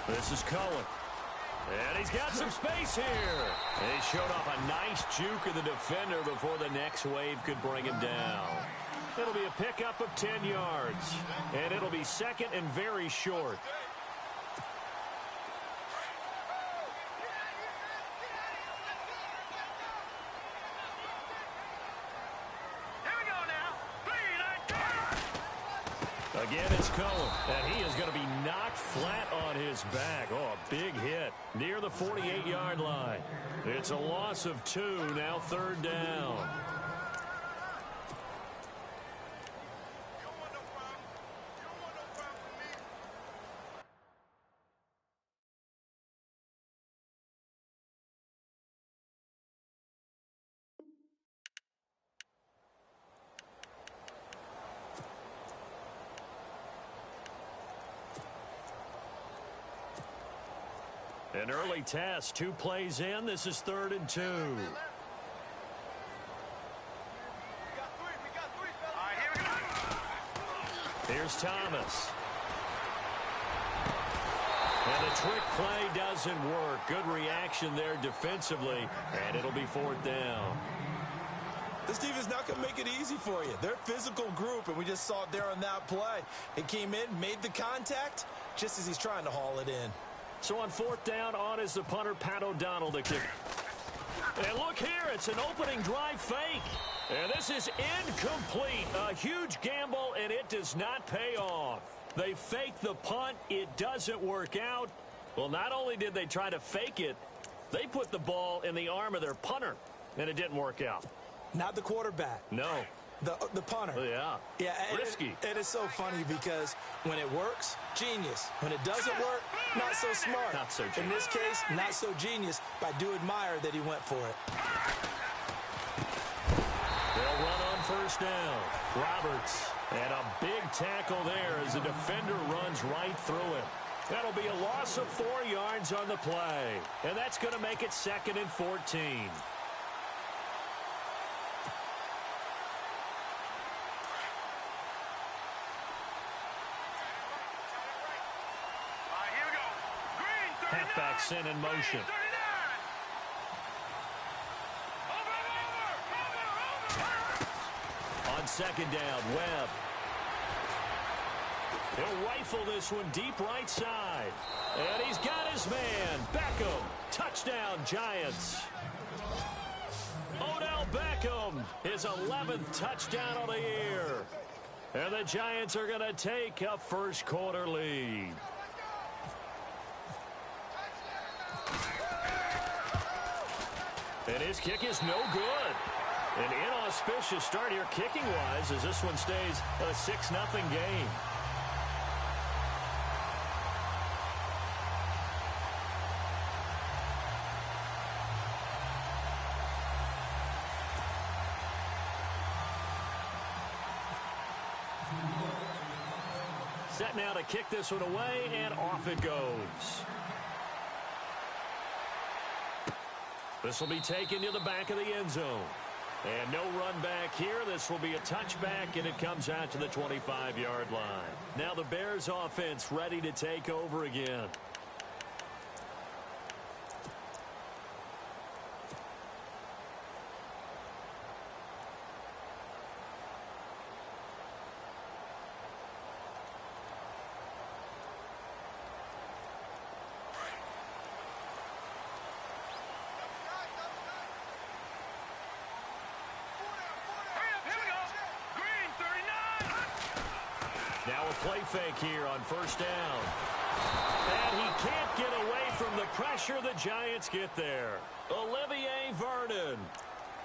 This is Cohen. And he's got some space here. And he showed off a nice juke of the defender before the next wave could bring him down. It'll be a pickup of 10 yards. And it'll be second and very short. Again, it's Cohen, and he is going to be knocked flat on his back. Oh, a big hit near the 48-yard line. It's a loss of 2, now third down. An early test, 2 plays in. This is 3rd and 2. Here's Thomas. And the trick play doesn't work. Good reaction there defensively, and it'll be 4th down. This defense not going to make it easy for you. They're a physical group, and we just saw it there on that play. It came in, made the contact, just as he's trying to haul it in. So on 4th down, on is the punter, Pat O'Donnell, to kick. And look here, it's an opening drive fake. And this is incomplete. A huge gamble, and it does not pay off. They fake the punt. It doesn't work out. Well, not only did they try to fake it, they put the ball in the arm of their punter, and it didn't work out. Not the quarterback. No. The punter. Yeah. Risky. It is so funny because when it works, genius. When it doesn't work, not so smart. Not so genius. In this case, not so genius, but I do admire that he went for it. They'll run on 1st down. Roberts. And a big tackle there as the defender runs right through him. That'll be a loss of 4 yards on the play. And that's going to make it 2nd and 14. Halfback sent in motion. On 2nd down, Webb. He'll rifle this one deep right side. And he's got his man. Beckham. Touchdown, Giants. Odell Beckham, his 11th touchdown of the year. And the Giants are going to take a first-quarter lead. And his kick is no good. An inauspicious start here kicking-wise as this one stays a 6-0 game. Set now to kick this one away, and off it goes. This will be taken to the back of the end zone. And no run back here. This will be a touchback, and it comes out to the 25-yard line. Now the Bears offense ready to take over again. Now a play fake here on 1st down. And he can't get away from the pressure. The Giants get there. Olivier Vernon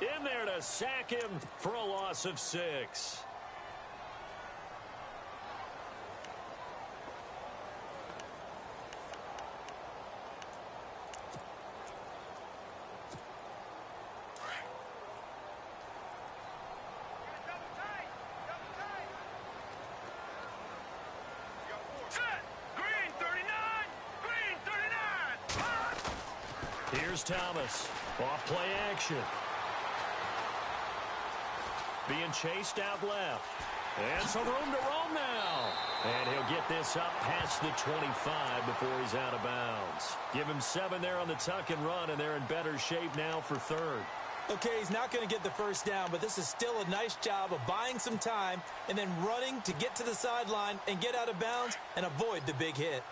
in there to sack him for a loss of 6. Here's Thomas. Off play action. Being chased out left. And some room to roam now. And he'll get this up past the 25 before he's out of bounds. Give him 7 there on the tuck and run, and they're in better shape now for third. Okay, he's not going to get the first down, but this is still a nice job of buying some time and then running to get to the sideline and get out of bounds and avoid the big hit.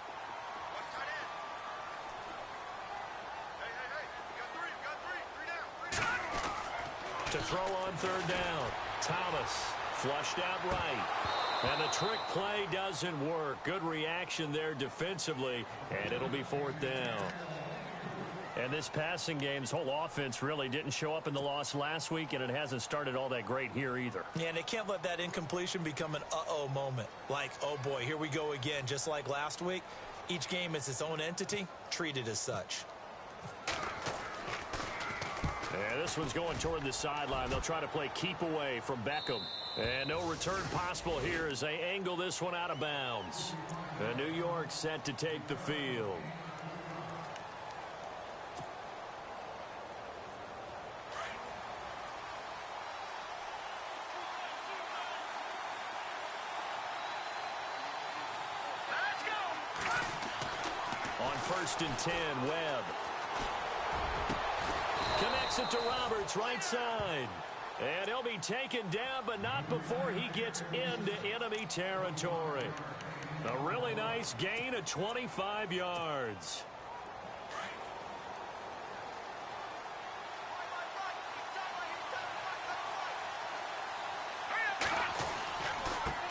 To throw on third down. Thomas flushed out right. And the trick play doesn't work. Good reaction there defensively, and it'll be 4th down. And this passing game's whole offense really didn't show up in the loss last week, and it hasn't started all that great here either. Yeah, and they can't let that incompletion become an uh-oh moment. Like, oh boy, here we go again, just like last week. Each game is its own entity, treated as such. And this one's going toward the sideline. They'll try to play keep away from Beckham. And no return possible here as they angle this one out of bounds. And New York set to take the field. On 1st and 10, Webb. Connects it to Roberts, right side. And he'll be taken down, but not before he gets into enemy territory. A really nice gain of 25 yards.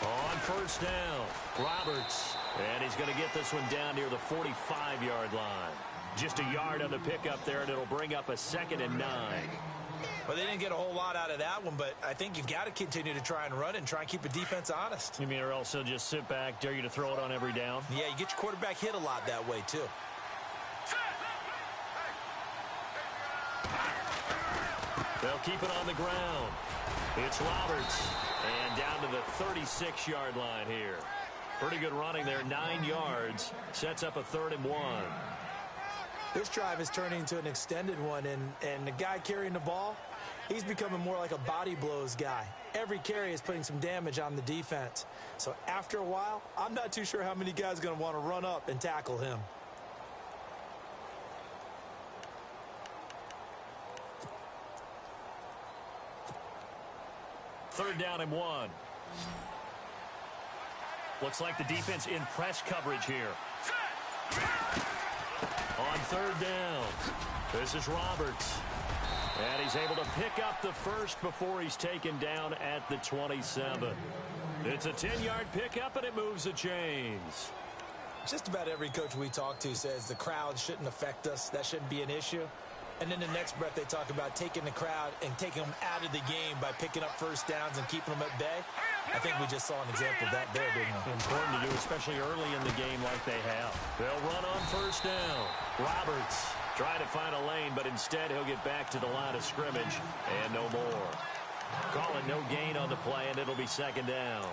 On 1st down, Roberts. And he's going to get this one down near the 45-yard line. Just a yard on the pickup there, and it'll bring up a 2nd and 9. Well, they didn't get a whole lot out of that one, but I think you've got to continue to try and run and try and keep the defense honest. You mean or else they'll just sit back, dare you to throw it on every down? Yeah, you get your quarterback hit a lot that way, too. They'll keep it on the ground. It's Roberts. And down to the 36-yard line here. Pretty good running there, 9 yards. Sets up a 3rd and 1. This drive is turning into an extended one, and the guy carrying the ball, he's becoming more like a body blows guy. Every carry is putting some damage on the defense. So after a while, I'm not too sure how many guys are going to want to run up and tackle him. Third down and 1. Looks like the defense in press coverage here. On 3rd down, this is Roberts. And he's able to pick up the first before he's taken down at the 27. It's a 10-yard pickup, and it moves the chains. Just about every coach we talk to says the crowd shouldn't affect us. That shouldn't be an issue. And then the next breath they talk about taking the crowd and taking them out of the game by picking up first downs and keeping them at bay. I think we just saw an example of that there, didn't we? Important to do, especially early in the game like they have. They'll run on 1st down. Roberts trying to find a lane, but instead he'll get back to the line of scrimmage and no more. Call it no gain on the play, and it'll be 2nd down.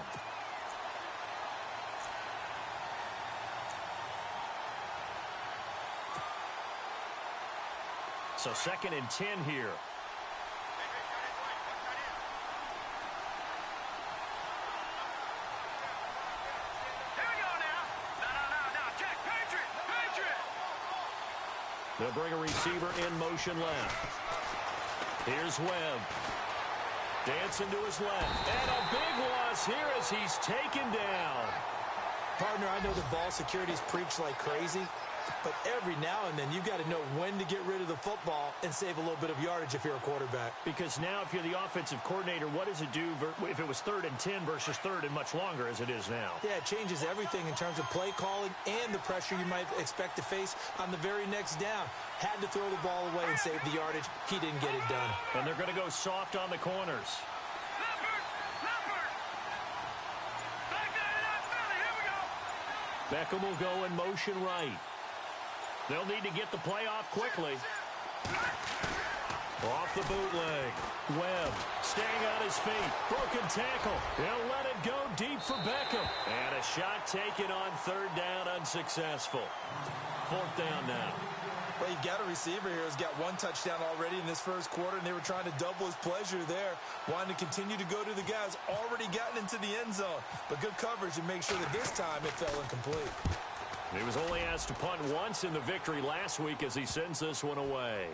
So 2nd and 10 here. They'll bring a receiver in motion left. Here's Webb. Dancing to his left. And a big loss here as he's taken down. Partner, I know the ball security's preached like crazy, but every now and then you've got to know when to get rid of the football and save a little bit of yardage if you're a quarterback. Because now if you're the offensive coordinator, what does it do if it was 3rd and 10 versus 3rd and much longer as it is now? Yeah, it changes everything in terms of play calling and the pressure you might expect to face on the very next down. Had to throw the ball away and save the yardage. He didn't get it done. And they're going to go soft on the corners. Beckham will go in motion right. They'll need to get the play off quickly. Off the bootleg. Webb staying on his feet. Broken tackle. He'll let it go deep for Beckham. And a shot taken on 3rd down, unsuccessful. 4th down now. Well, you've got a receiver here who's got one touchdown already in this first quarter, and they were trying to double his pleasure there, wanting to continue to go to the guys already gotten into the end zone. But good coverage to make sure that this time it fell incomplete. He was only asked to punt once in the victory last week as he sends this one away.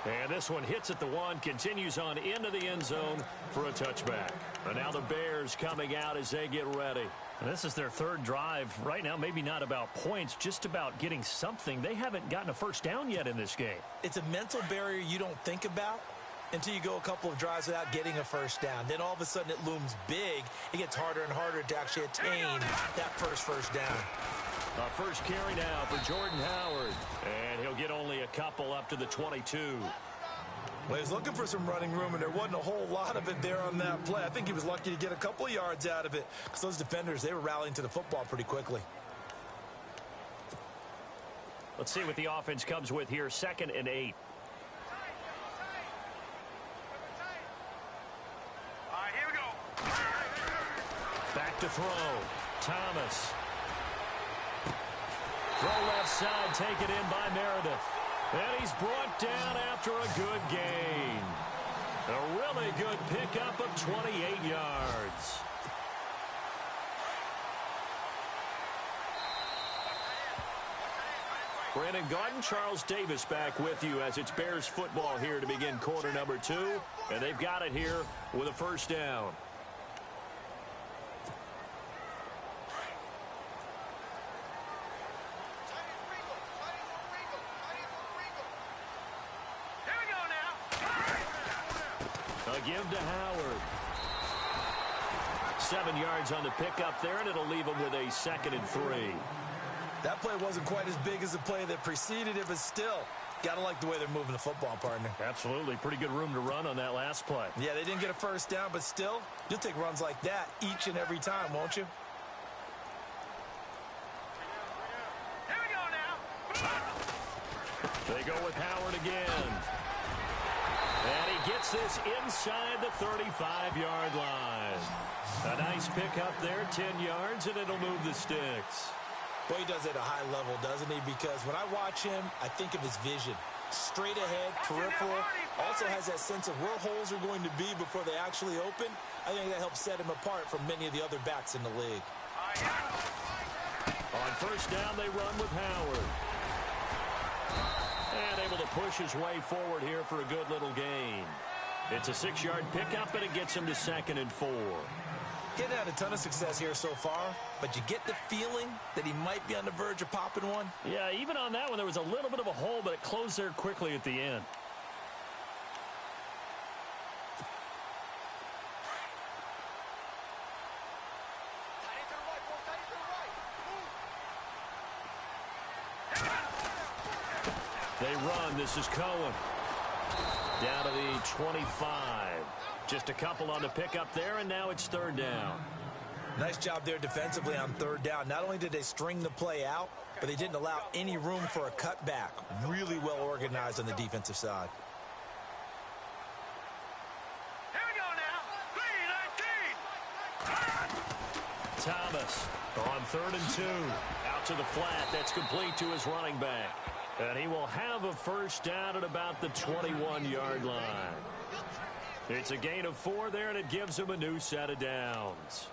And this one hits at the one, continues on into the end zone for a touchback. And now the Bears coming out as they get ready. And this is their third drive. Right now, maybe not about points, just about getting something. They haven't gotten a first down yet in this game. It's a mental barrier you don't think about until you go a couple of drives without getting a first down. Then all of a sudden it looms big. It gets harder and harder to actually attain that first down. A first carry now for Jordan Howard. And he'll get only a couple up to the 22. Well, he was looking for some running room, and there wasn't a whole lot of it there on that play. I think he was lucky to get a couple of yards out of it because those defenders, they were rallying to the football pretty quickly. Let's see what the offense comes with here. 2nd and 8. All right, here we go. Back to throw. Thomas. Throw left side, taken in by Meredith. And he's brought down after a good gain. A really good pickup of 28 yards. Brandon Garden, Charles Davis back with you as it's Bears football here to begin quarter number 2. And they've got it here with a first down. Give to Howard. 7 yards on the pickup there, and it'll leave him with a 2nd and 3. That play wasn't quite as big as the play that preceded it, but still, got to like the way they're moving the football, partner. Absolutely. Pretty good room to run on that last play. Yeah, they didn't get a first down, but still, you'll take runs like that each and every time, won't you? Here we go now. They go with Howard again. And he gets this inside the 35-yard line. A nice pickup there, 10 yards, and it'll move the sticks. Well, he does it at a high level, doesn't he? Because when I watch him, I think of his vision. Straight ahead, peripheral, also has that sense of where holes are going to be before they actually open. I think that helps set him apart from many of the other backs in the league. On first down, they run with Howard. And able to push his way forward here for a good little gain. It's a 6-yard pickup, and it gets him to 2nd and 4. Getting had a ton of success here so far, but you get the feeling that he might be on the verge of popping one. Yeah, even on that one, there was a little bit of a hole, but it closed there quickly at the end. They run. This is Cohen. Down to the 25. Just a couple on the pickup there, and now it's 3rd down. Nice job there defensively on 3rd down. Not only did they string the play out, but they didn't allow any room for a cutback. Really well organized on the defensive side. Here we go now. 3-19. Thomas on 3rd and 2. Out to the flat. That's complete to his running back. And he will have a first down at about the 21-yard line. It's a gain of 4 there, and it gives him a new set of downs.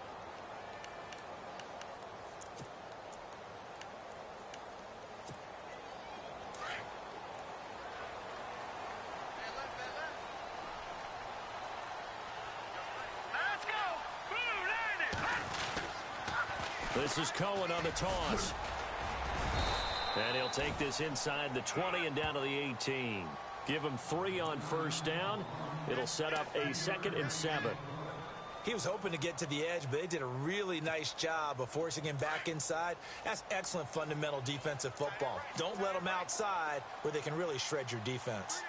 Let's go. This is Cohen on the toss. And he'll take this inside the 20 and down to the 18. Give him 3 on first down. It'll set up a 2nd and 7. He was hoping to get to the edge, but they did a really nice job of forcing him back inside. That's excellent fundamental defensive football. Don't let them outside where they can really shred your defense.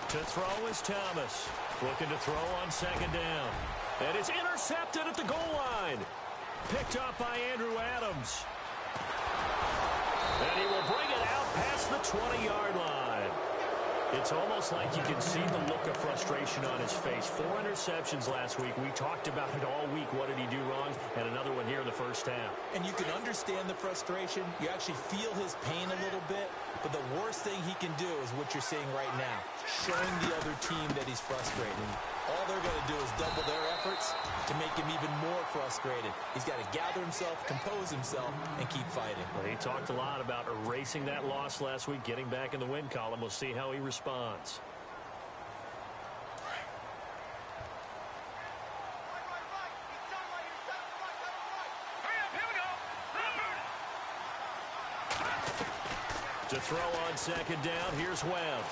To throw is Thomas. Looking to throw on 2nd down. And it's intercepted at the goal line. Picked up by Andrew Adams. And he will bring it out past the 20-yard line. It's almost like you can see the look of frustration on his face. 4 interceptions last week. We talked about it all week. What did he do wrong? And another one here in the first half. And you can understand the frustration. You actually feel his pain a little bit. But the worst thing he can do is what you're seeing right now, showing the other team that he's frustrated. All they're going to do is double their efforts to make him even more frustrated. He's got to gather himself, compose himself, and keep fighting. Well, he talked a lot about erasing that loss last week, getting back in the win column. We'll see how he responds. To throw on second down, here's Webb.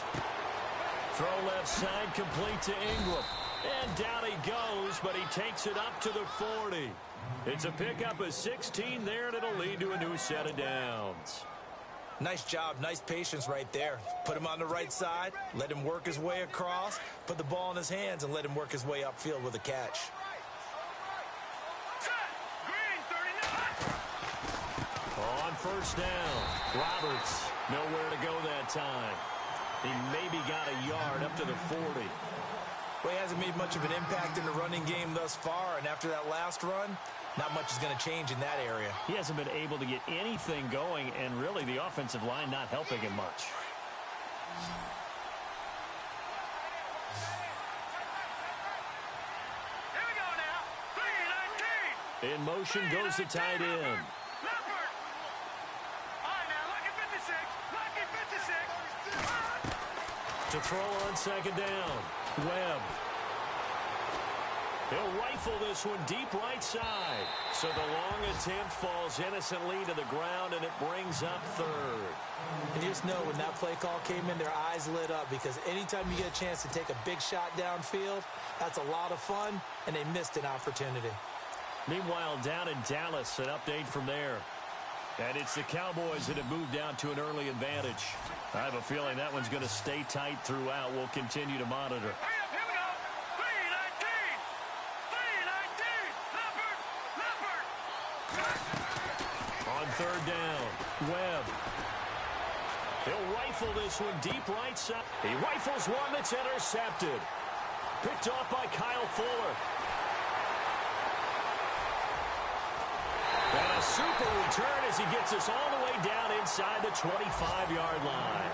Throw left side, complete to Ingram. And down he goes, but he takes it up to the 40. It's a pickup of 16 there, and it'll lead to a new set of downs. Nice job, nice patience right there. Put him on the right side, let him work his way across, put the ball in his hands, and let him work his way upfield with a catch. On first down, Roberts nowhere to go that time. He maybe got a yard up to the 40. Well, he hasn't made much of an impact in the running game thus far, and after that last run, not much is going to change in that area. He hasn't been able to get anything going, and really the offensive line not helping him much. Here we go now. 3-19. In motion goes the tight end. To throw on second down, Webb. He'll rifle this one deep right side. So the long attempt falls innocently to the ground, and it brings up third. And you just know when that play call came in, their eyes lit up, because anytime you get a chance to take a big shot downfield, that's a lot of fun, and they missed an opportunity. Meanwhile, down in Dallas, an update from there. And it's the Cowboys that have moved down to an early advantage. I have a feeling that one's going to stay tight throughout. We'll continue to monitor. Here we go. 3-19. On third down, Webb. He'll rifle this one deep right side. He rifles one that's intercepted. Picked off by Kyle Fuller. And a super return as he gets us all the way down inside the 25-yard line.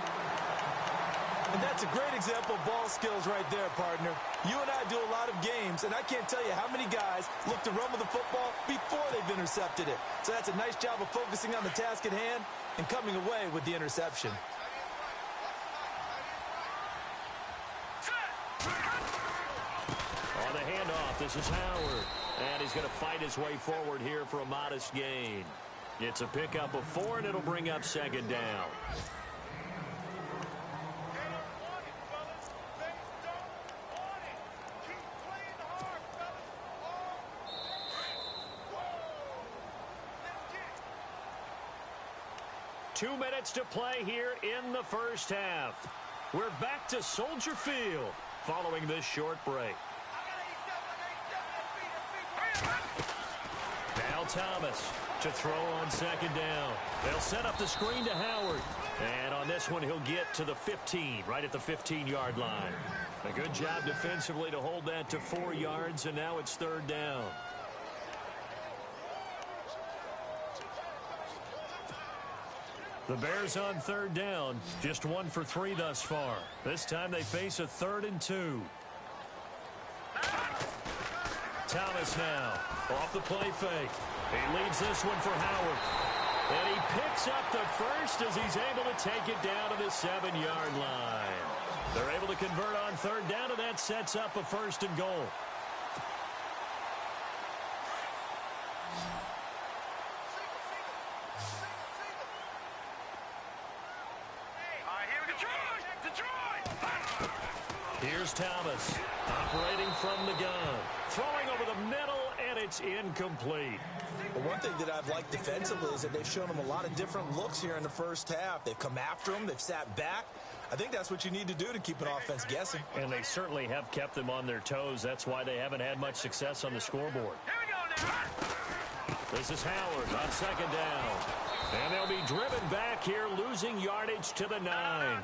And that's a great example of ball skills right there, partner. You and I do a lot of games, and I can't tell you how many guys look to run with the football before they've intercepted it. So that's a nice job of focusing on the task at hand and coming away with the interception. On the handoff, this is Howard. And he's going to fight his way forward here for a modest gain. It's a pickup of 4, and it'll bring up second down. Two minutes to play here in the first half. We're back to Soldier Field following this short break. Now Thomas to throw on second down. They'll set up the screen to Howard. And on this one, he'll get to the 15, right at the 15-yard line. A good job defensively to hold that to 4 yards, and now it's third down. The Bears on third down, just 1 for 3 thus far. This time they face a 3rd and 2. Thomas now, off the play fake. He leaves this one for Howard. And he picks up the first as he's able to take it down to the 7-yard line. They're able to convert on third down, and that sets up a 1st and goal. Here's Thomas, operating from the gun. Throwing over the middle, and it's incomplete. Well, one thing that I've liked defensively is that they've shown him a lot of different looks here in the first half. They've come after him. They've sat back. I think that's what you need to do to keep an offense guessing. And they certainly have kept them on their toes. That's why they haven't had much success on the scoreboard. Here we go now. This is Howard on second down. And they'll be driven back here, losing yardage to the 9.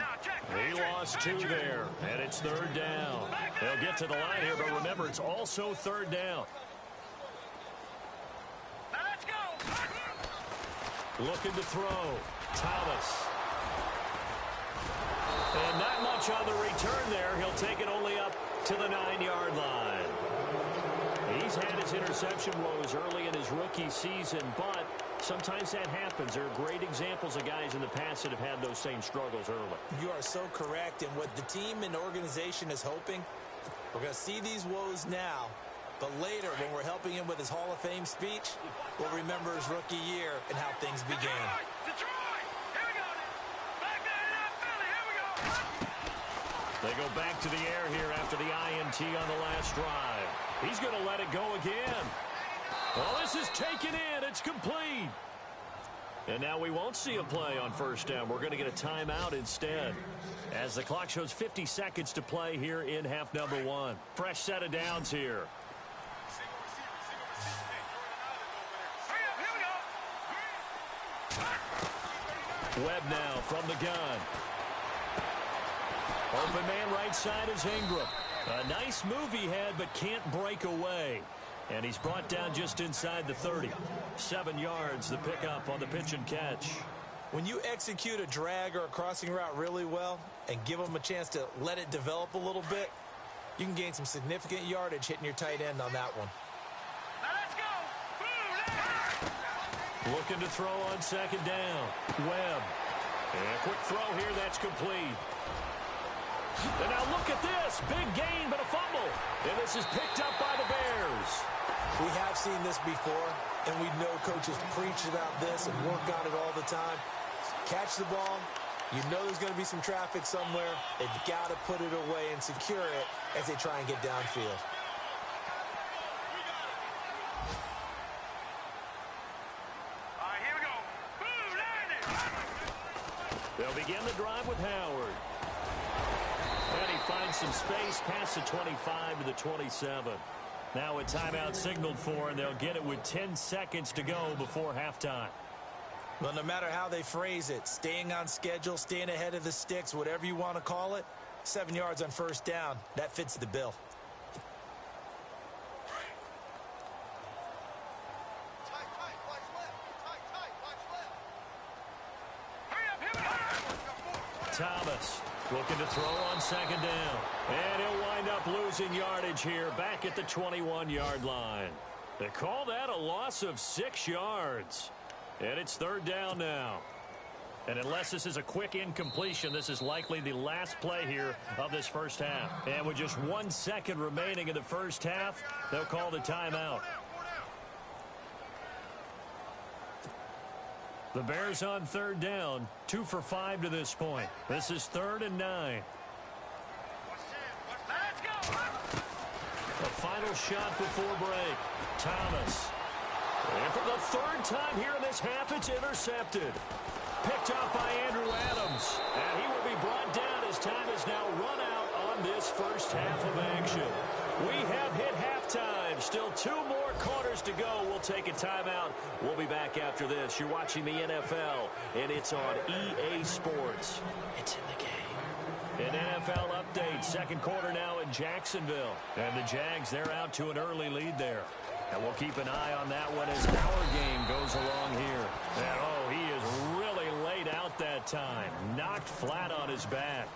He lost 2 there, and it's 3rd down. They'll get to the line here, but remember, it's also 3rd down. Now let's go. Looking to throw. Thomas. And not much on the return there. He'll take it only up to the 9-yard line. He's had his interception woes early in his rookie season, but sometimes that happens. There are great examples of guys in the past that have had those same struggles early. You are so correct. And what the team and organization is hoping, we're going to see these woes now, but later when we're helping him with his Hall of Fame speech, we'll remember his rookie year and how things began. Detroit! Here we go. Back there in that Philly. Here we go. They go back to the air here after the INT on the last drive. He's going to let it go again. Well, this is taken in. It's complete. And now we won't see a play on 1st down. We're going to get a timeout instead, as the clock shows 50 seconds to play here in half number 1. Fresh set of downs here. Webb now from the gun. Open man right side is Ingram. A nice move he had, but can't break away. And he's brought down just inside the 30. 7 yards, the pickup on the pitch and catch. When you execute a drag or a crossing route really well and give them a chance to let it develop a little bit, you can gain some significant yardage hitting your tight end on that one. Now let's go. Looking to throw on 2nd down. Webb. And a quick throw here, that's complete. And now look at this. Big gain, but a fumble. And this is picked up by the Bears. We have seen this before, and we know coaches preach about this and work on it all the time. Catch the ball. You know there's going to be some traffic somewhere. They've got to put it away and secure it as they try and get downfield. All right, here we go. Boom, landed. They'll begin the drive with Howard. And he finds some space past the 25 to the 27. Now a timeout signaled for, and they'll get it with 10 seconds to go before halftime. Well, no matter how they phrase it, staying on schedule, staying ahead of the sticks, whatever you want to call it, 7 yards on 1st down, that fits the bill. Thomas looking to throw on 2nd down. And he'll wind up losing yardage here back at the 21-yard line. They call that a loss of 6 yards. And it's 3rd down now. And unless this is a quick incompletion, this is likely the last play here of this first half. And with just 1 second remaining in the first half, they'll call the timeout. The Bears on 3rd down, 2 for 5 to this point. This is 3rd and 9. Let's go. A final shot before break. Thomas. And for the 3rd time here in this half, it's intercepted. Picked up by Andrew Adams. And he will be brought down as time is now run out on this first half of action. We have hit halftime. Still 2 more quarters to go. We'll take a timeout. We'll be back after this. You're watching the NFL, and it's on EA Sports. It's in the game. An NFL update. 2nd quarter now in Jacksonville. And the Jags, they're out to an early lead there. And we'll keep an eye on that one as our game goes along here. And, oh, he is really laid out that time. Knocked flat on his back.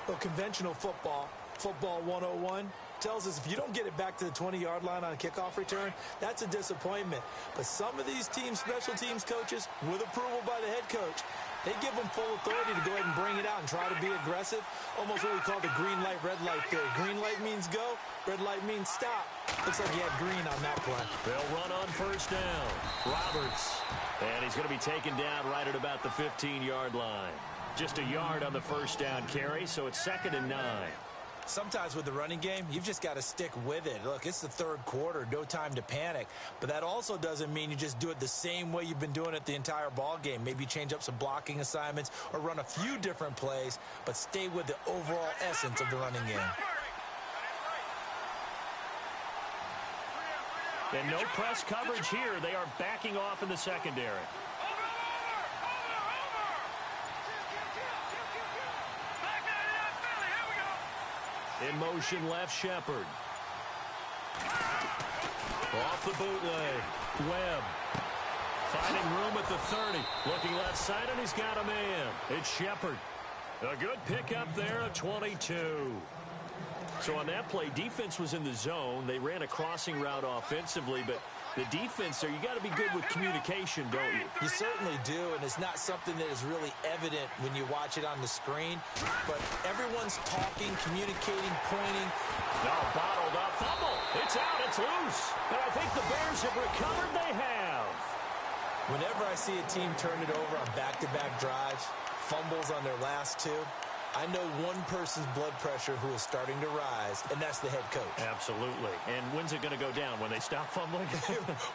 Well, conventional football 101, tells us if you don't get it back to the 20-yard line on a kickoff return, that's a disappointment. But some of these teams, special teams coaches, with approval by the head coach, they give them full authority to go ahead and bring it out and try to be aggressive. Almost what we call the green light, red light theory. Green light means go, red light means stop. Looks like he had green on that play. They'll run on 1st down. Roberts. And he's going to be taken down right at about the 15-yard line. Just a yard on the 1st down carry, so it's 2nd and 9. Sometimes with the running game, you've just got to stick with it. Look, it's the 3rd quarter, no time to panic. But that also doesn't mean you just do it the same way you've been doing it the entire ball game. Maybe change up some blocking assignments or run a few different plays, but stay with the overall essence of the running game. And no press coverage here. They are backing off in the secondary. In motion left, Shepard. Off the bootleg. Webb. Finding room at the 30. Looking left side, and he's got a man. It's Shepard. A good pickup there at 22. So on that play, defense was in the zone. They ran a crossing route offensively, but the defense there, you got to be good with communication, don't you? You certainly do, and it's not something that is really evident when you watch it on the screen. But everyone's talking, communicating, pointing. No, bottled up. Fumble. It's out. It's loose. And I think the Bears have recovered. They have. Whenever I see a team turn it over on back-to-back drives, fumbles on their last two, I know one person's blood pressure who is starting to rise, and that's the head coach. Absolutely. And when's it going to go down? When they stop fumbling?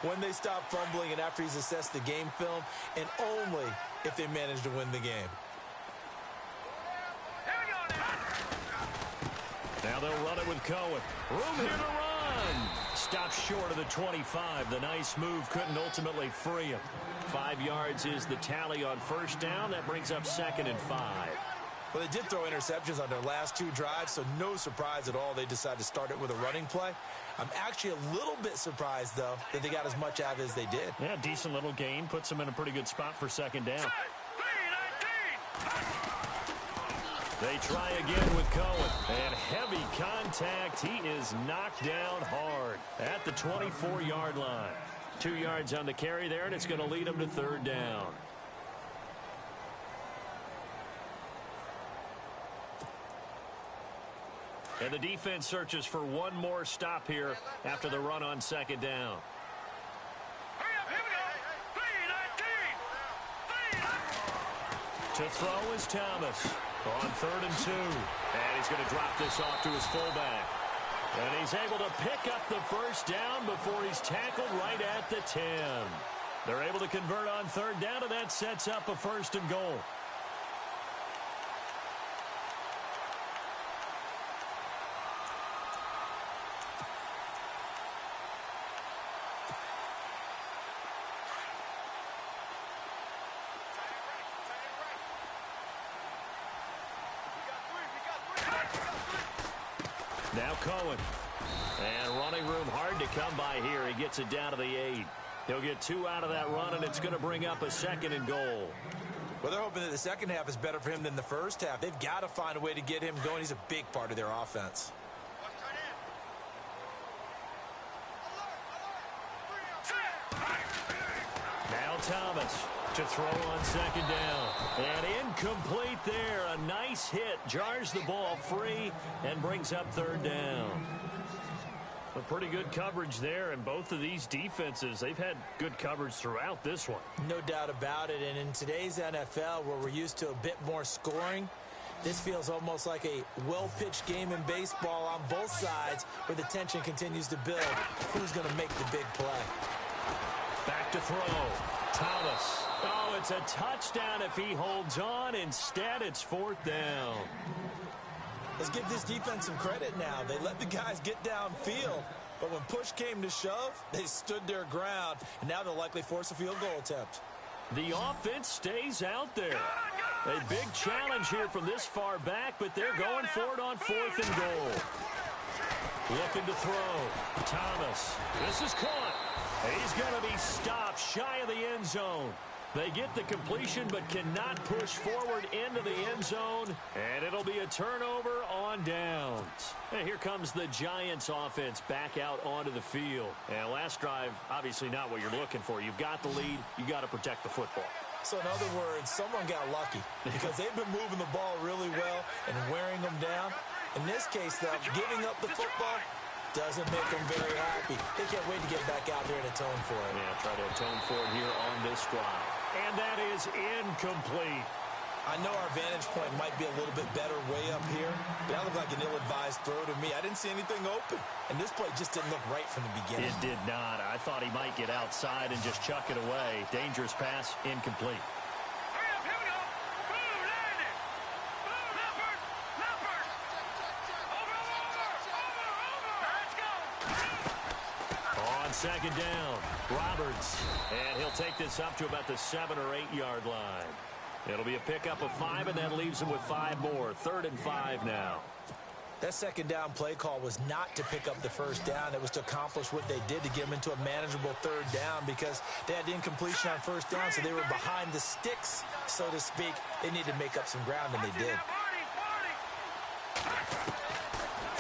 When they stop fumbling and after he's assessed the game film, and only if they manage to win the game. Now they'll run it with Cohen. Room here to run. Stopped short of the 25. The nice move couldn't ultimately free him. 5 yards is the tally on first down. That brings up 2nd and 5. Well, they did throw interceptions on their last 2 drives, so no surprise at all they decided to start it with a running play. I'm actually a little bit surprised, though, that they got as much out of it as they did. Yeah, decent little gain. Puts them in a pretty good spot for 2nd down. They try again with Cohen. And heavy contact. He is knocked down hard at the 24-yard line. 2 yards on the carry there, and it's going to lead them to 3rd down. And the defense searches for one more stop here after the run on 2nd down. Hurry up, here we go. 3-19. To throw is Thomas on 3rd and 2. And he's going to drop this off to his fullback. And he's able to pick up the first down before he's tackled right at the 10. They're able to convert on 3rd down, and that sets up a 1st and goal. Now Cohen. And running room hard to come by here. He gets it down to the 8. He'll get 2 out of that run, and it's going to bring up a 2nd and goal. Well, they're hoping that the second half is better for him than the first half. They've got to find a way to get him going. He's a big part of their offense. Now Thomas to throw on 2nd down. And incomplete there. A nice hit. Jars the ball free and brings up 3rd down. A pretty good coverage there, and both of these defenses, they've had good coverage throughout this one. No doubt about it, and in today's NFL, where we're used to a bit more scoring, this feels almost like a well-pitched game in baseball on both sides, where the tension continues to build. Who's going to make the big play? Back to throw. Thomas. Oh, it's a touchdown if he holds on. Instead, it's 4th down. Let's give this defense some credit now. They let the guys get downfield, but when push came to shove, they stood their ground, and now they'll likely force a field goal attempt. The offense stays out there. A big challenge here from this far back, but they're going for it on 4th and goal. Looking to throw. Thomas. This is caught. He's going to be stopped shy of the end zone. They get the completion but cannot push forward into the end zone, and it'll be a turnover on downs. And here comes the Giants offense back out onto the field. And last drive, obviously not what you're looking for. You've got the lead. You got to protect the football. So in other words, someone got lucky because they've been moving the ball really well and wearing them down. In this case, though, giving up the football doesn't make them very happy. They can't wait to get back out there and atone for it. Yeah, try to atone for it here on this drive. And that is incomplete. I know our vantage point might be a little bit better way up here, but that looked like an ill-advised throw to me. I didn't see anything open, and this play just didn't look right from the beginning. It did not. I thought he might get outside and just chuck it away. Dangerous pass, incomplete. Hurry up, here we go. Blue, landed. Blue, leopard, leopard. Over. Let's go. On 2nd down, Roberts. And he'll take this up to about the 7 or 8 yard line. It'll be a pickup of 5, and that leaves him with 5 more. 3rd and 5 now. That second down play call was not to pick up the first down. It was to accomplish what they did, to get them into a manageable third down, because they had incompletion on first down, so they were behind the sticks, so to speak. They needed to make up some ground, and they did.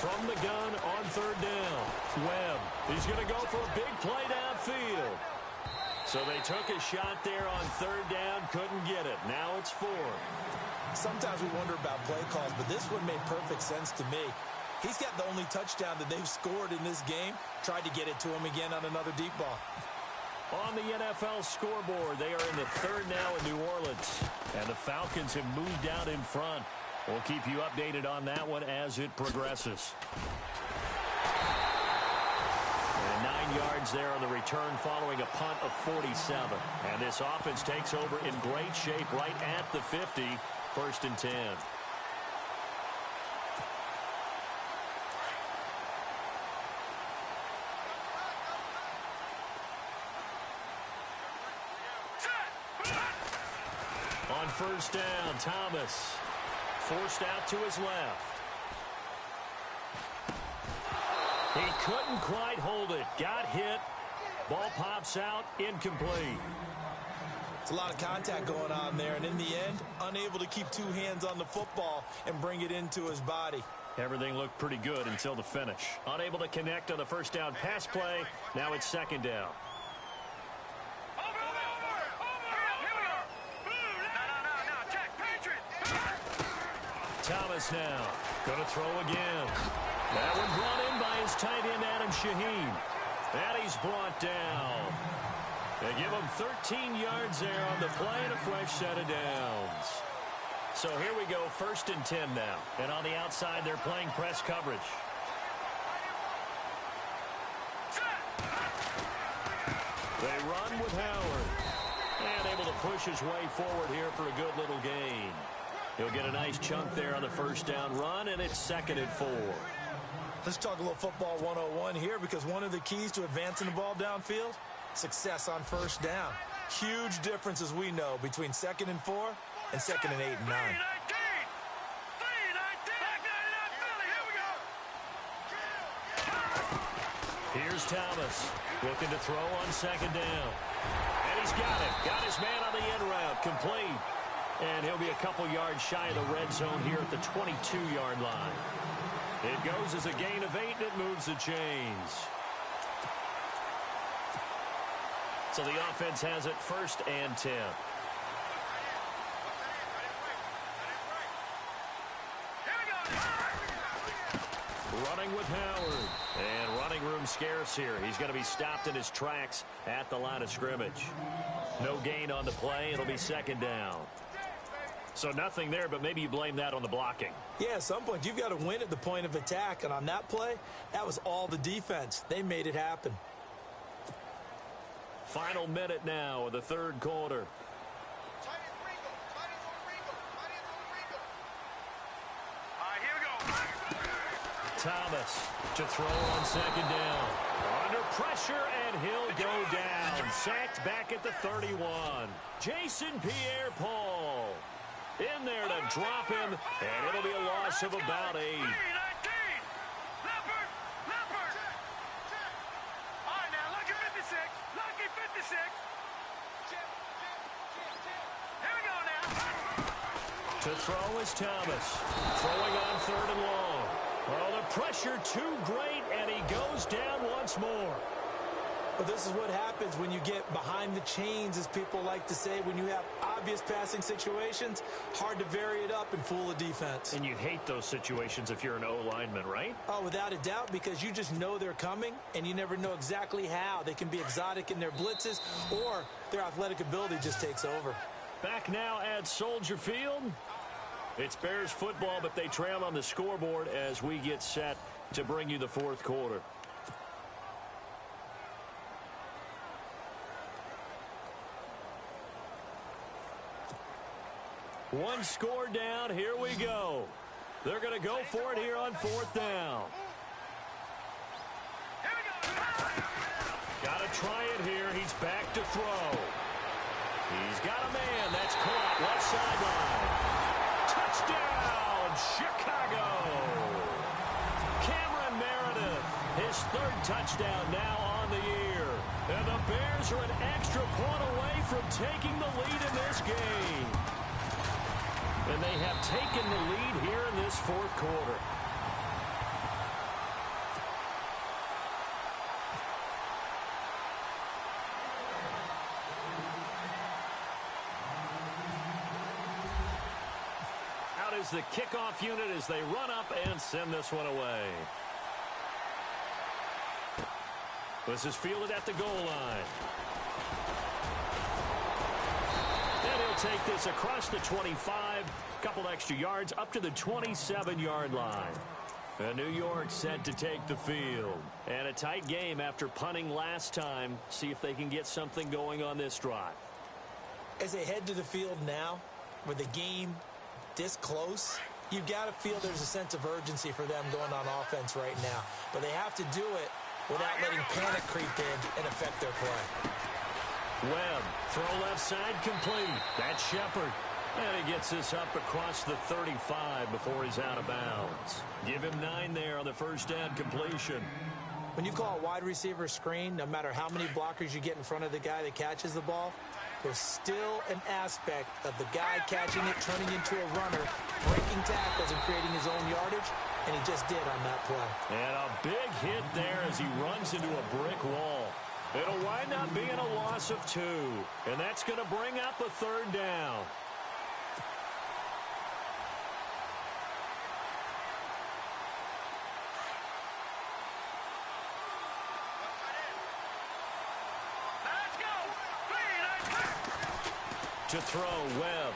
From the gun on third down, Webb. He's going to go for a big play downfield. So they took a shot there on third down, couldn't get it. Now it's 4. Sometimes we wonder about play calls, but this one made perfect sense to me. He's got the only touchdown that they've scored in this game. Tried to get it to him again on another deep ball. On the NFL scoreboard, they are in the third now in New Orleans. And the Falcons have moved out in front. We'll keep you updated on that one as it progresses. And 9 yards there on the return following a punt of 47. And this offense takes over in great shape right at the 50. 1st and 10. On first down, Thomas forced out to his left. He couldn't quite hold it. Got hit. Ball pops out. Incomplete. It's a lot of contact going on there, and in the end, unable to keep 2 hands on the football and bring it into his body. Everything looked pretty good until the finish. Unable to connect on the first down pass play. Now it's 2nd down. Thomas now going to throw again. That one brought in by his tight end, Adam Shaheen. And he's brought down. They give him 13 yards there on the play and a fresh set of downs. So here we go, 1st and 10 now. And on the outside, they're playing press coverage. They run with Howard. And able to push his way forward here for a good little gain. He'll get a nice chunk there on the first down run, and it's 2nd and 4. Let's talk a little football 101 here, because one of the keys to advancing the ball downfield, success on first down. Huge difference, as we know, between 2nd and 4 and 2nd and 8 and 9. Here's Thomas looking to throw on 2nd down. And he's got it. Got his man on the end route. Complete. And he'll be a couple yards shy of the red zone here at the 22-yard line. It goes as a gain of 8, and it moves the chains. So the offense has it 1st and 10. Running with Howard. And running room scarce here. He's going to be stopped in his tracks at the line of scrimmage. No gain on the play. It'll be 2nd down. So nothing there, but maybe you blame that on the blocking. Yeah, at some point, you've got to win at the point of attack. And on that play, that was all the defense. They made it happen. Final minute now of the 3rd quarter. Thomas to throw on 2nd down. Under pressure, and he'll go down. Sacked back at the 31. Jason Pierre-Paul in there to drop him, and it'll be a loss of about 8. To throw is Thomas. Throwing on 3rd and long. Well, the pressure too great, and he goes down once more. But this is what happens when you get behind the chains, as people like to say. When you have obvious passing situations, hard to vary it up and fool a defense. And you hate those situations if you're an O-lineman, right? Oh, without a doubt, because you just know they're coming, and you never know exactly how. They can be exotic in their blitzes, or their athletic ability just takes over. Back now at Soldier Field. It's Bears football, but they trail on the scoreboard as we get set to bring you the 4th quarter. One score down. Here we go. They're going to go for it here on 4th down. Got to try it here. He's back to throw. He's got a man. That's caught left sideline. Touchdown, Chicago. his third touchdown now on the year. And the Bears are an extra point away from taking the lead in this game. And they have taken the lead here in this fourth quarter. Out is the kickoff unit as they run up and send this one away. This is fielded at the goal line. And he'll take this across the 25, a couple extra yards up to the 27-yard line. And New York set to take the field. And a tight game after punting last time. See if they can get something going on this drive. As they head to the field now, with the game this close, you've got to feel there's a sense of urgency for them going on offense right now. But they have to do it without letting panic creep in and affect their play. Webb, throw left side complete. That's Shepard. And he gets this up across the 35 before he's out of bounds. Give him 9 there on the first down completion. When you call a wide receiver screen, no matter how many blockers you get in front of the guy that catches the ball, there's still an aspect of the guy catching it, turning into a runner, breaking tackles and creating his own yardage, and he just did on that play. And a big hit there as he runs into a brick wall. It'll wind up being a loss of 2, and that's going to bring up a third down. To throw, Webb.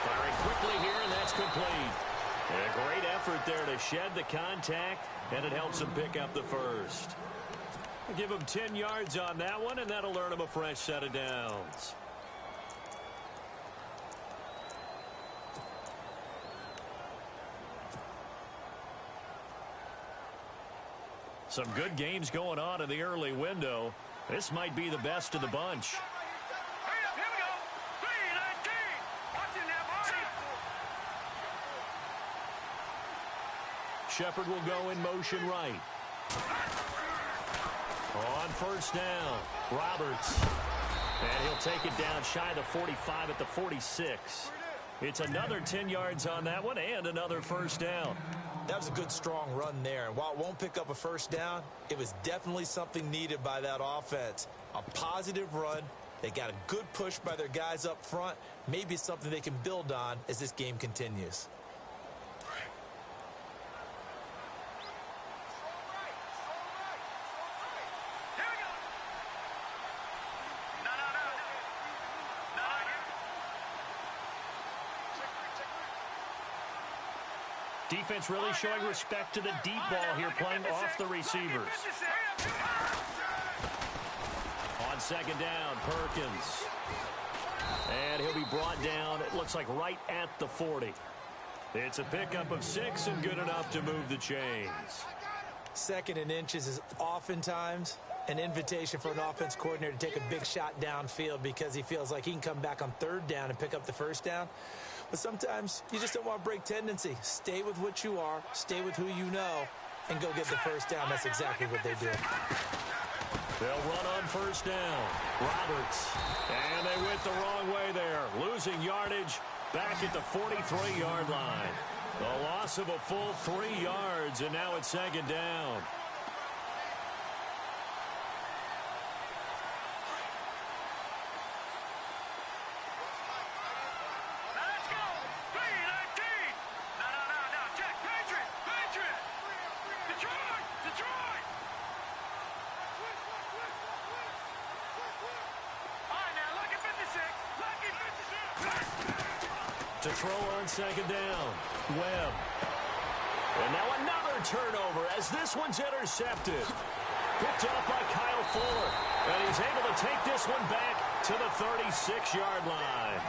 Firing quickly here, and that's complete. And a great effort there to shed the contact, and it helps him pick up the first. Give him 10 yards on that one, and that'll earn him a fresh set of downs. Some good games going on in the early window. This might be the best of the bunch. Shepard will go in motion right. On first down, Roberts. And he'll take it down shy of the 45 at the 46. It's another 10 yards on that one and another first down. That was a good, strong run there. And while it won't pick up a first down, it was definitely something needed by that offense. A positive run. They got a good push by their guys up front. Maybe something they can build on as this game continues. Defense really showing respect to the deep ball here, playing off the receivers. On second down, Perkins. And he'll be brought down, it looks like right at the 40. It's a pickup of 6 and good enough to move the chains. Second and inches is oftentimes an invitation for an offense coordinator to take a big shot downfield because he feels like he can come back on third down and pick up the first down. But sometimes you just don't want to break tendency. Stay with what you are, stay with who you know, and go get the first down. That's exactly what they did. They'll run on first down. Roberts. And they went the wrong way there. Losing yardage back at the 43-yard line. The loss of a full 3 yards, and now it's second down. To throw on second down, Webb. And now another turnover as this one's intercepted. Picked off by Kyle Fuller. And he's able to take this one back to the 36-yard line.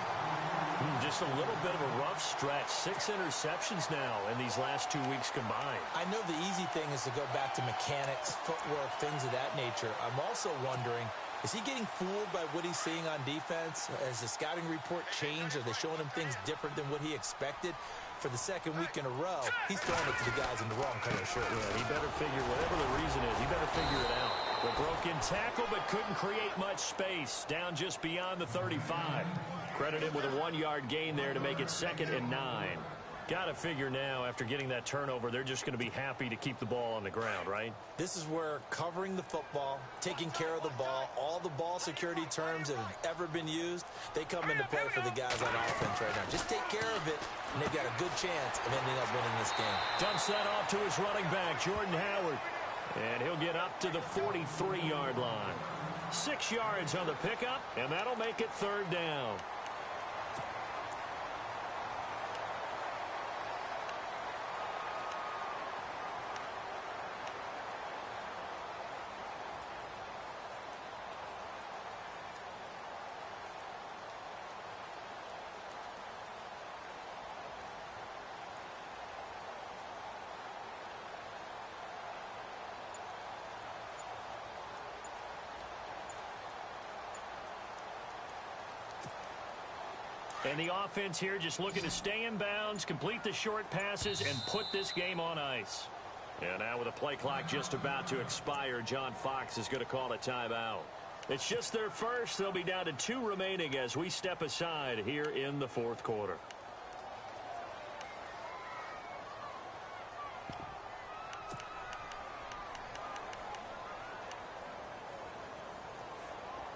Just a little bit of a rough stretch. 6 interceptions now in these last 2 weeks combined. I know the easy thing is to go back to mechanics, footwork, things of that nature. I'm also wondering, is he getting fooled by what he's seeing on defense? Has the scouting report changed? Are they showing him things different than what he expected? for the second week in a row, he's throwing it to the guys in the wrong color shirt. Yeah, he better figure, whatever the reason is, he better figure it out. The broken tackle, but couldn't create much space. Down just beyond the 35. Credit him with a 1-yard gain there to make it 2nd and 9. Got to figure now, after getting that turnover, they're just going to be happy to keep the ball on the ground, right? This is where covering the football, taking care of the ball, all the ball security terms that have ever been used, they come into play for the guys on offense right now. Just take care of it, and they've got a good chance of ending up winning this game. Dumps that off to his running back, Jordan Howard. And he'll get up to the 43-yard line. 6 yards on the pickup, and that'll make it 3rd down. And the offense here just looking to stay in bounds, complete the short passes, and put this game on ice. And now with the play clock just about to expire, John Fox is going to call a timeout. It's just their first. They'll be down to 2 remaining as we step aside here in the 4th quarter.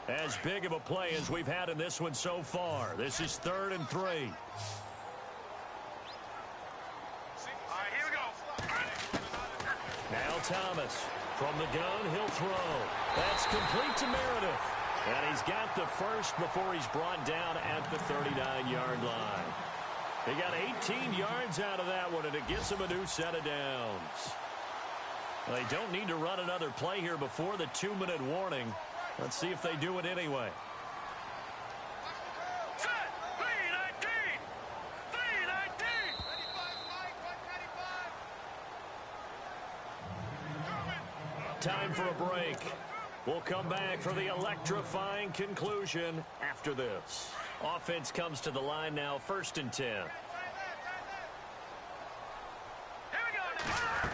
As big of a play as we've had in this one so far. This is 3rd and 3. All right, here we go. Now Thomas from the gun, he'll throw. That's complete to Meredith. And he's got the first before he's brought down at the 39-yard line. He got 18 yards out of that one, and it gets him a new set of downs. Well, they don't need to run another play here before the 2-minute warning. Let's see if they do it anyway. Set. 319. 319. Time for a break. We'll come back for the electrifying conclusion after this. Offense comes to the line now, 1st and 10. Here we go now.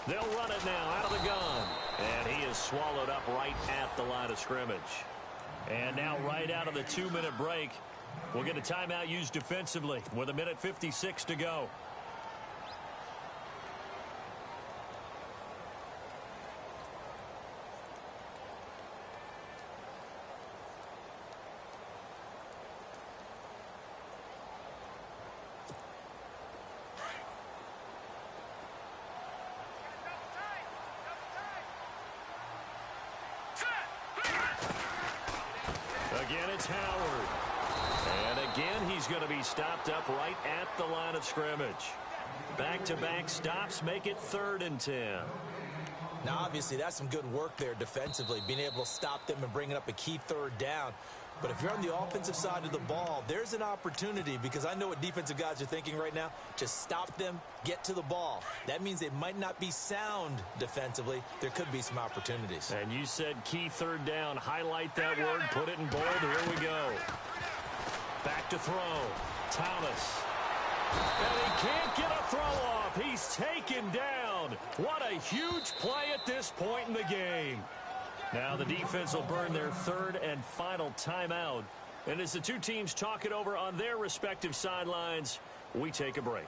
They'll run it now out of the gun. And he is swallowed up right at the line of scrimmage. And now right out of the 2-minute break, we'll get a timeout used defensively with 1:56 to go. Again, it's Howard. And again, he's going to be stopped up right at the line of scrimmage. Back-to-back stops make it 3rd and 10. Now, obviously, that's some good work there defensively, being able to stop them and bringing up a key 3rd down. But if you're on the offensive side of the ball, there's an opportunity, because I know what defensive guys are thinking right now. Just stop them, get to the ball. That means they might not be sound defensively. There could be some opportunities. And you said key 3rd down. Highlight that word, put it in bold. Here we go. Back to throw. Thomas. And he can't get a throw off. He's taken down. What a huge play at this point in the game. Now the defense will burn their 3rd and final timeout. And as the two teams talk it over on their respective sidelines, we take a break.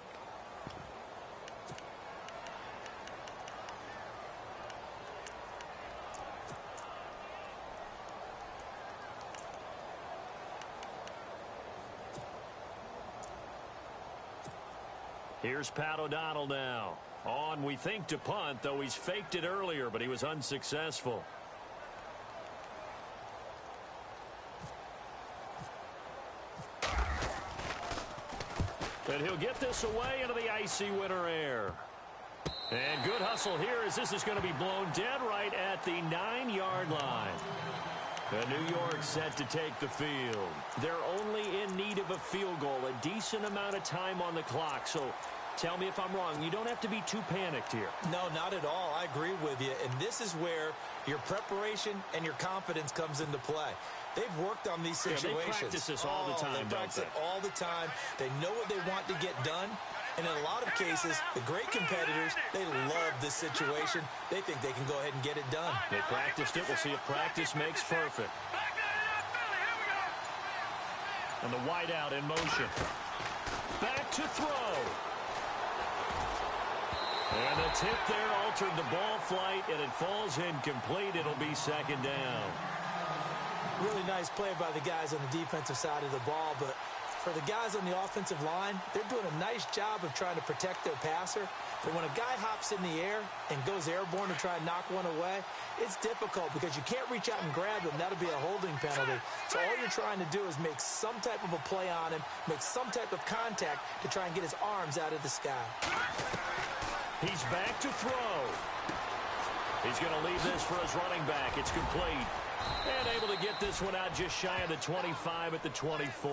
Here's Pat O'Donnell now. On, we think, to punt, though he's faked it earlier, but he was unsuccessful. And he'll get this away into the icy winter air. And good hustle here as this is going to be blown dead right at the 9-yard line. And New York set to take the field. They're only in need of a field goal, a decent amount of time on the clock. So Tell me if I'm wrong. You don't have to be too panicked here. No, not at all. I agree with you. And this is where your preparation and your confidence comes into play. They've worked on these situations. They practice this all the time, They practice it all the time. They know what they want to get done. And in a lot of cases, the great competitors, they love this situation. They think they can go ahead and get it done. They practiced it. We'll see if practice makes perfect. And the wideout in motion. Back to throw. And the tip there altered the ball flight, and it falls incomplete. It'll be second down. Really nice play by the guys on the defensive side of the ball, but for the guys on the offensive line, they're doing a nice job of trying to protect their passer. But when a guy hops in the air and goes airborne to try and knock one away, it's difficult because you can't reach out and grab him. That'll be a holding penalty. So all you're trying to do is make some type of a play on him, make some type of contact to try and get his arms out of the sky. He's back to throw. He's going to leave this for his running back. It's complete. And able to get this one out just shy of the 25 at the 24.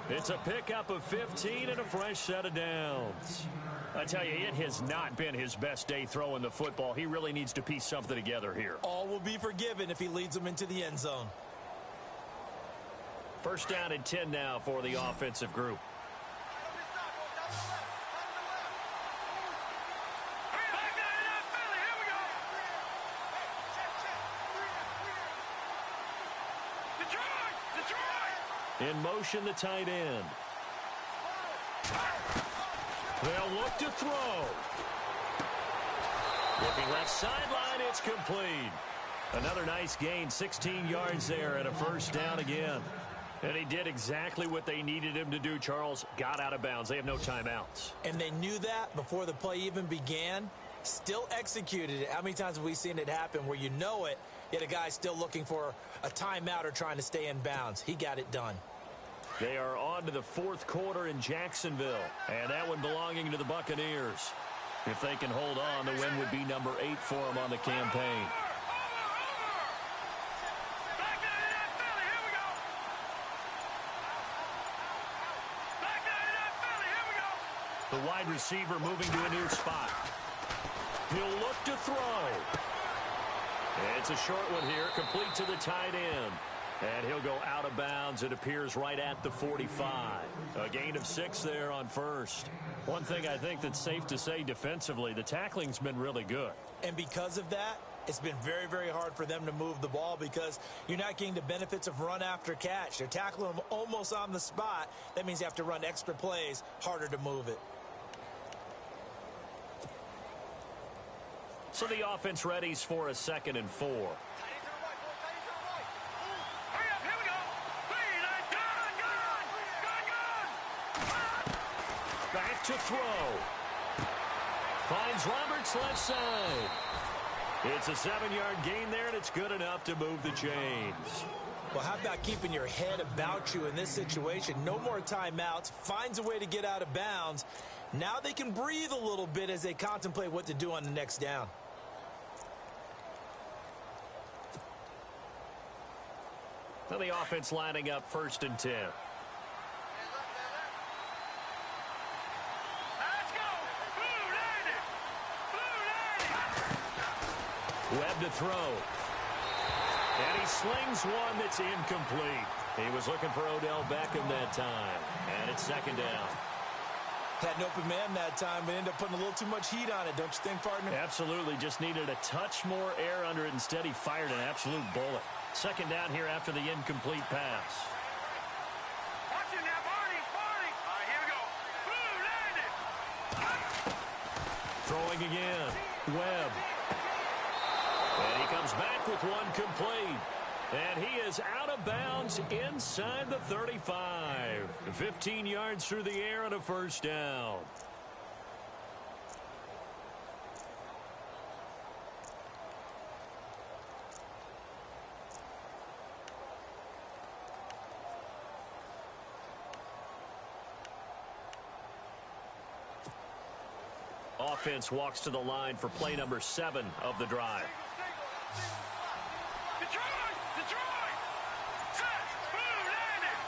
It's a pickup of 15 and a fresh set of downs. I tell you, it has not been his best day throwing the football. He really needs to piece something together here. All will be forgiven if he leads them into the end zone. First down and 10 now for the offensive group. In motion, the tight end. They'll look to throw. Looking left sideline, it's complete. Another nice gain, 16 yards there and a first down again. And he did exactly what they needed him to do, Charles. Got out of bounds. They have no timeouts. And they knew that before the play even began. Still executed it. How many times have we seen it happen where you know it, yet a guy's still looking for a timeout or trying to stay in bounds? He got it done. They are on to the fourth quarter in Jacksonville, and that one belonging to the Buccaneers. If they can hold on, the win would be number 8 for them on the campaign. The wide receiver moving to a new spot. He'll look to throw. It's a short one here, complete to the tight end. And he'll go out of bounds. It appears right at the 45. A gain of 6 there on first. One thing I think that's safe to say defensively, the tackling's been really good. And because of that, it's been very, very hard for them to move the ball because you're not getting the benefits of run after catch. They're tackling them almost on the spot. That means you have to run extra plays, harder to move it. So the offense readies for a 2nd and 4. Back to throw. Finds Roberts left side. It's a 7-yard gain there, and it's good enough to move the chains. Well, how about keeping your head about you in this situation? No more timeouts. Finds a way to get out of bounds. Now they can breathe a little bit as they contemplate what to do on the next down. Now the offense lining up 1st and 10. Webb to throw. And he slings one that's incomplete. He was looking for Odell Beckham that time. And it's 2nd down. Had an open man that time, but ended up putting a little too much heat on it, don't you think, partner? Absolutely. Just needed a touch more air under it. Instead, he fired an absolute bullet. 2nd down here after the incomplete pass. Watch it now, Barney. All right, here we go. Boom, landed. Throwing again. Webb. And he comes back with one complete. And he is out of bounds inside the 35. 15 yards through the air and a first down. Offense walks to the line for play number 7 of the drive. Detroit! Set! Boom, landed!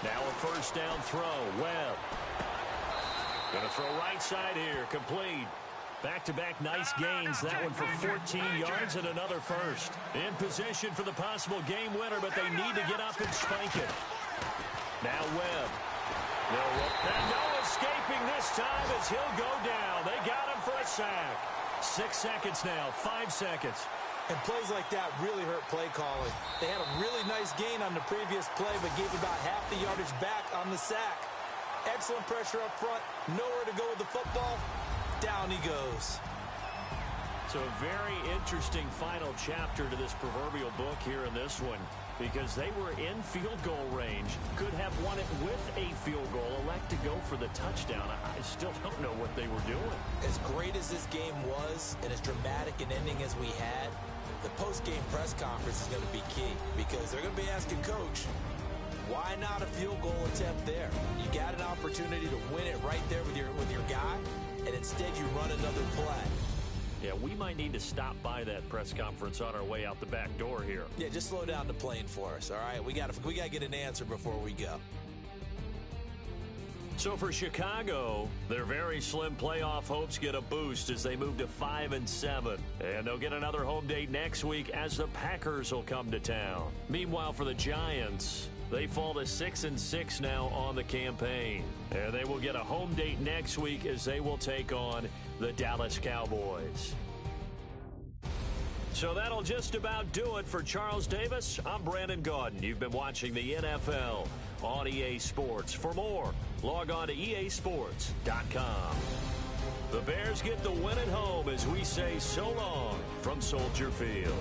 Now a first down throw. Webb. Going to throw right side here. Complete. Back-to-back nice gains. That one for 14 yards and another first. In position for the possible game winner, but they need to get up and spike it. Now Webb. And no escaping this time as he'll go down. They got him for a sack. 6 seconds now. 5 seconds. And plays like that really hurt play calling. They had a really nice gain on the previous play, but gave about half the yardage back on the sack. Excellent pressure up front. Nowhere to go with the football. Down he goes. So a very interesting final chapter to this proverbial book here in this one, because they were in field goal range, could have won it with a field goal, elect to go for the touchdown. I still don't know what they were doing. As great as this game was and as dramatic an ending as we had, the post-game press conference is going to be key, because they're going to be asking Coach, why not a field goal attempt there? You got an opportunity to win it right there with your guy, and instead you run another play. Yeah, we might need to stop by that press conference on our way out the back door here. Yeah, just slow down the plane for us, all right? We got to get an answer before we go. So for Chicago, their very slim playoff hopes get a boost as they move to 5-7. And they'll get another home date next week as the Packers will come to town. Meanwhile, for the Giants, they fall to 6-6 now on the campaign. And they will get a home date next week as they will take on the Dallas Cowboys. So that'll just about do it for Charles Davis. I'm Brandon Gaudin. You've been watching the NFL on EA Sports. For more, log on to easports.com. The Bears get the win at home as we say so long from Soldier Field.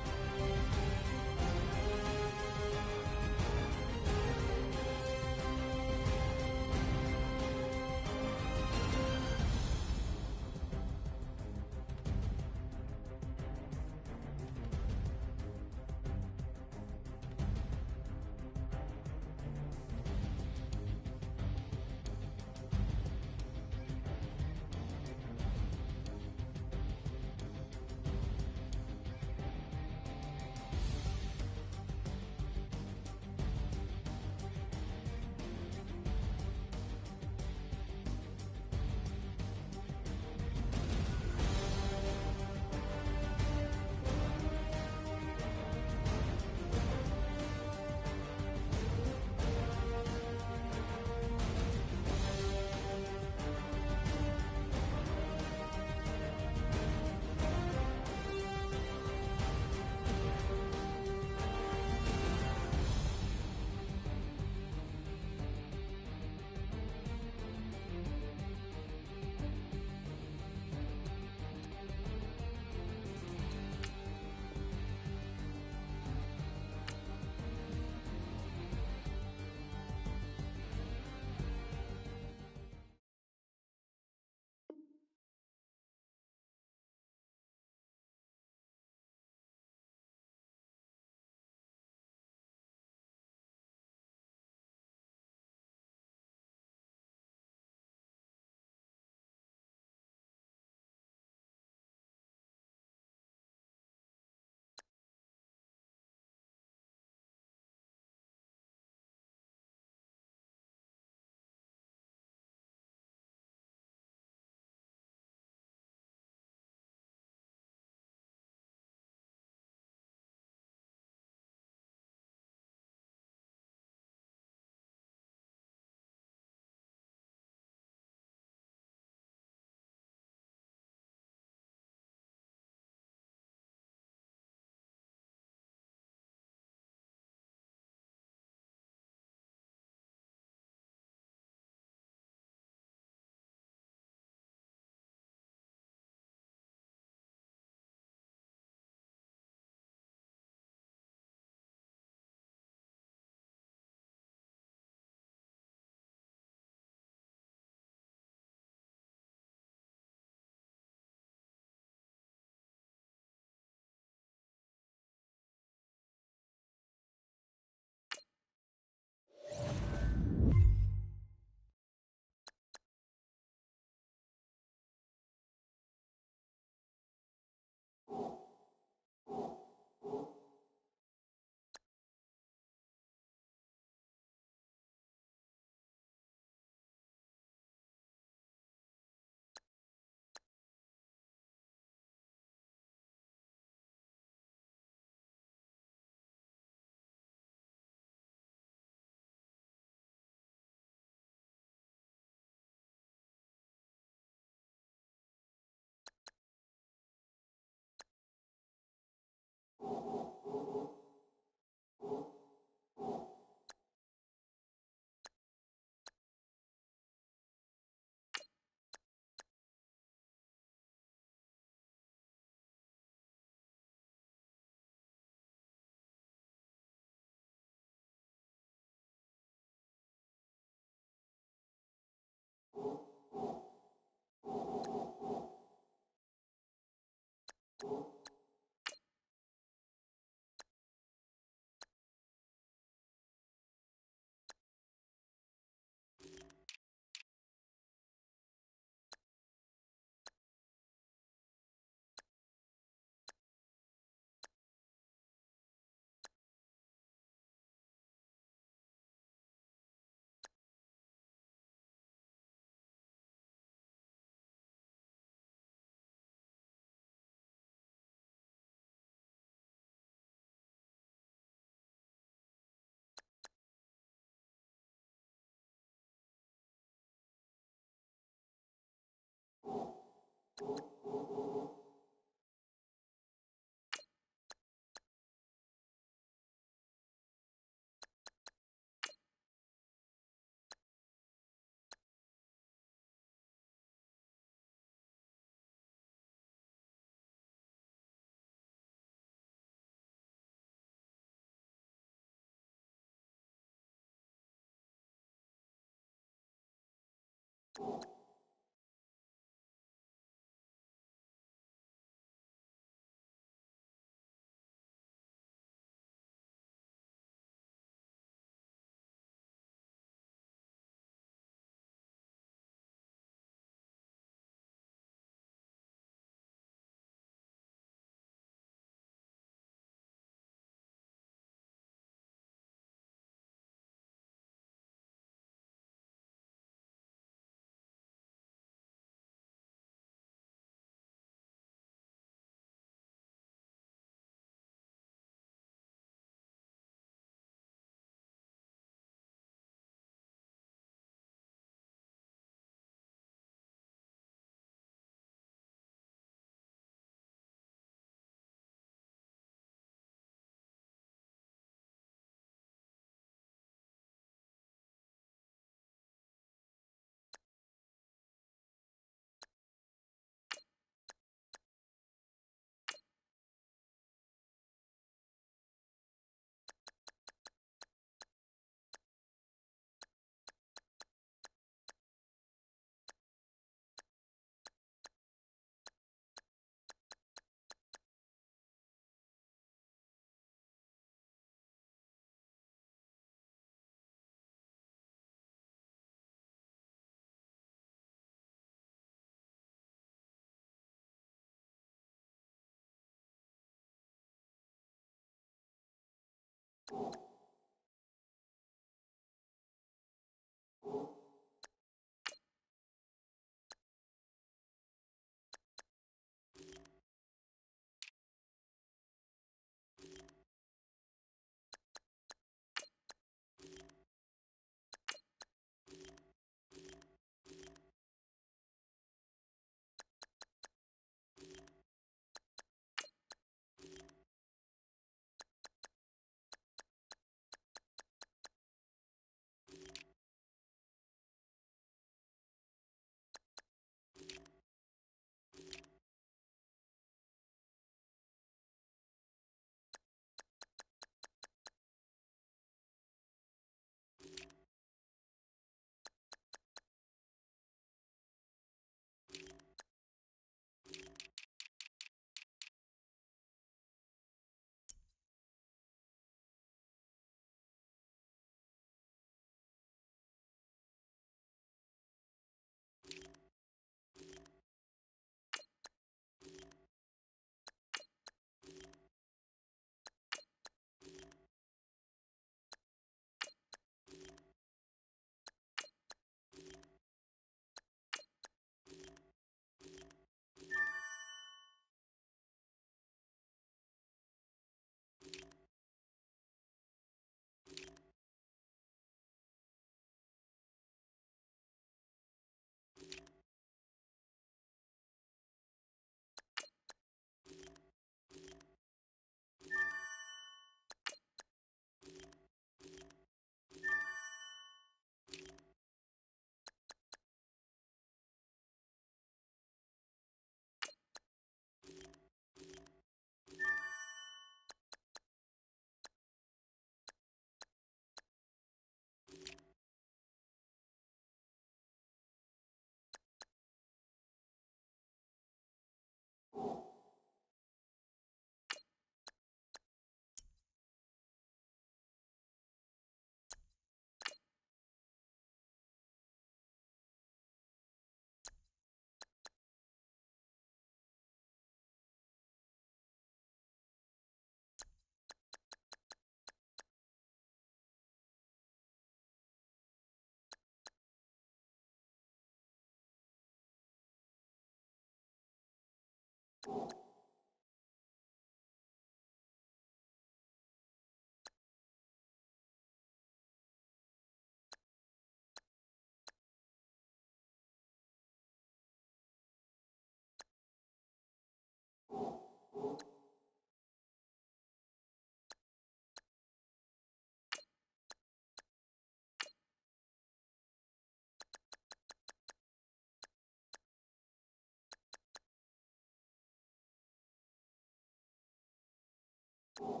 you